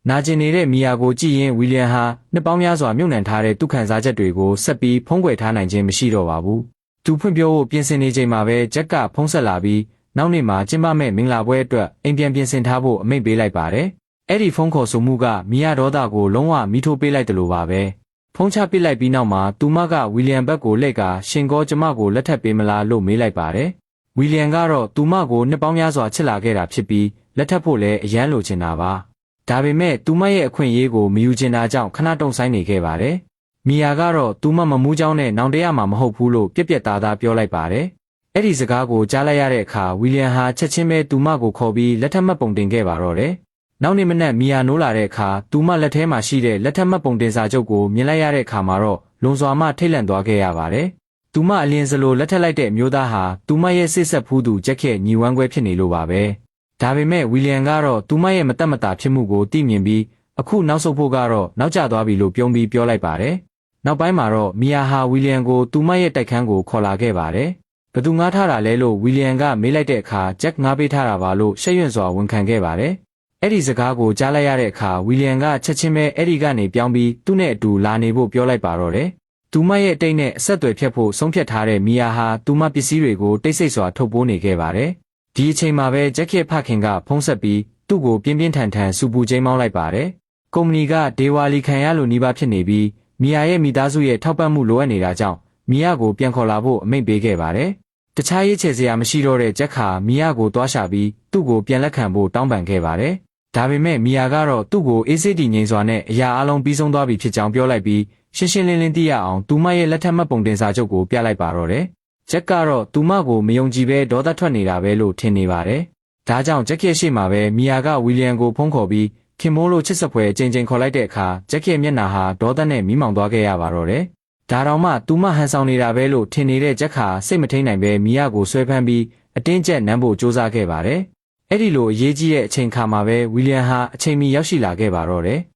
နာကျင်နေတဲ့မီယာကိုကြည့်ရင်ဝီလျံဟာနှစ်ပေါင်းများစွာမြုပ်နှံထားတဲ့သူခံစားချက်တွေကိုဆက်ပြီးဖုံးကွယ်ထားနိုင်ခြင်းမရှိတော့ပါဘူး။သူဖွင့်ပြောဖို့ပြင်ဆင်နေချိန်မှာပဲဂျက်ကဖုံးဆက်လာပြီးနောက်နေ့မှာကျင်းပမဲ့မင်္ဂလာပွဲအတွက်အိမ်ပြန်ပြင်ဆင်ထားဖို့အမိန့်ပေးလိုက်ပါတယ်။အဲ့ဒီဖုန်းခေါ်ဆိုမှုကမီယာဒေါသကိုလုံးဝမီးထိုးပေးလိုက်တယ်လို့ပါပဲ။ဖုန်းချပစ်လိုက်ပြီးနောက်မှာသူမကဝီလျံဘက်ကိုလှည့်ကာရှင်ကောကျမကိုလက်ထပ်ပေးမလားလို့မေးလိုက်ပါတယ်။ဝီလျံကတော့သူမကိုနှစ်ပေါင်းများစွာချစ်လာခဲ့တာဖြစ်ပြီးလက်ထပ်ဖို့လည်းအယမ်းလိုချင်တာပါ။ဒါပေမဲ့သူမရဲ့အခွင့်အရေးကိုမယူချင်တာကြောင့်ခဏတုံ့ဆိုင်းနေခဲ့ပါတယ်။မီယာကတော့သူမမမူးကြောင်းနဲ့နောင်တရမှာမဟုတ်ဘူးလို့ပြက်ပြက်သားသားပြောလိုက်ပါတယ်။အဲ့ဒီစကားကိုကြားလိုက်ရတဲ့အခါဝီလျံဟာချက်ချင်းပဲသူမကိုခေါ်ပြီးလက်ထပ်မှတ်ပုံတင်ခဲ့ပါတော့တယ်။နောက်နေ့မနက်မီယာနိုးလာတဲ့အခါသူမလက်ထဲမှာရှိတဲ့လက်ထပ်မှတ်ပုံတင်စာချုပ်ကိုမြင်လိုက်ရတဲ့အခါမှာတော့လွန်စွာမှထိတ်လန့်သွားခဲ့ရပါတယ်။သူမအလင်းစလိုလက်ထပ်လိုက်တဲ့အမျိုးသားဟာသူမရဲ့စိတ်ဆက်ဖူးသူဂျက်ရဲ့ညီဝမ်းခွဲဖြစ်နေလို့ပါပဲ။ဒါပေမဲ့ဝီလျံကတော့သူမရဲ့မတက်မတာဖြစ်မှုကိုသိမြင်ပြီးအခုနောက်ဆုတ်ဖို့ကတော့နောက်ကျသွားပြီလို့ပြုံးပြီးပြောလိုက်ပါတယ်။နောက်ပိုင်းမှာတော့မီယာဟာဝီလျံကိုသူမရဲ့တိုက်ခန်းကိုခေါ်လာခဲ့ပါတယ်။ဘသူငားထားတာလဲလို့ဝီလျံကမေးလိုက်တဲ့အခါဂျက်ငားပေးထားတာပါလို့ရှက်ရွံ့စွာဝန်ခံခဲ့ပါတယ်။အဲ့ဒီစကားကိုကြားလိုက်ရတဲ့အခါဝီလျံကချက်ချင်းပဲအဲ့ဒီကနေပြောင်းပြီးသူ့နဲ့အတူလာနေဖို့ပြောလိုက်ပါတော့တယ်။သူမရဲ့အတိတ်နဲ့အဆက်အသွယ်ဖြတ်ဖို့ဆုံးဖြတ်ထားတဲ့မီယာဟာသူမပစ္စည်းတွေကိုတိတ်ဆိတ်စွာထုတ်ပိုးနေခဲ့ပါတယ်။ဒီအချိန်မှာပဲဂျက်ရဲ့ဖခင်ကဖုန်းဆက်ပြီးသူ့ကိုပြင်းပြင်းထန်ထန်စူပူချိန်မောင်းလိုက်ပါတယ်။ကုမ္ပဏီကဒေဝါလီခံရလို့နှီးပါဖြစ်နေပြီးမီယာရဲ့မိသားစုရဲ့ထောက်ပံ့မှုလိုအပ်နေတာကြောင့်မီယာကိုပြန်ခေါ်လာဖို့အမိန့်ပေးခဲ့ပါတယ်။တခြားရေးချယ်စရာမရှိတော့တဲ့ဂျက်ခါမီယာကိုတွားရှာပြီးသူ့ကိုပြန်လက်ခံဖို့တောင်းပန်ခဲ့ပါတယ်။ဒါပေမဲ့မီယာကတော့သူ့ကိုအေးစိတ်တည်ငြိမ်စွာနဲ့အရာအလုံးပြီးဆုံးသွားပြီဖြစ်ကြောင်းပြောလိုက်ပြီးရှင်းရှင်းလင်းလင်းသိရအောင်သူမရဲ့လက်ထပ်မှတ်ပုံတင်စာချုပ်ကိုပြလိုက်ပါတော့တယ်။ဂျက်ကတော့သူမကိုမယုံကြည်ပဲဒေါသထွက်နေတာပဲလို့ထင်နေပါတယ်။ဒါကြောင့်ဂျက်ရဲ့ရှေ့မှာပဲမီယာကဝီလျံကိုဖုန်းခေါ်ပြီးခင်မိုးလို့ချစ်စပွဲအချိန်ချင်းခေါ်လိုက်တဲ့အခါဂျက်ရဲ့မျက်နှာဟာဒေါသနဲ့မီးမောင်သွားခဲ့ရပါတော့တယ်။ဒါတောင်မှသူမဟန်ဆောင်နေတာပဲလို့ထင်နေတဲ့ဂျက်ခါစိတ်မထိန်နိုင်ပဲမီယာကိုဆွဲဖမ်းပြီးအတင်းကျပ်နမ်းဖို့ကြိုးစားခဲ့ပါတယ်။အဲ့ဒီလိုအရေးကြီးတဲ့အချိန်ခါမှာပဲဝီလျံဟာအချိန်မီရောက်ရှိလာခဲ့ပါတော့တယ်။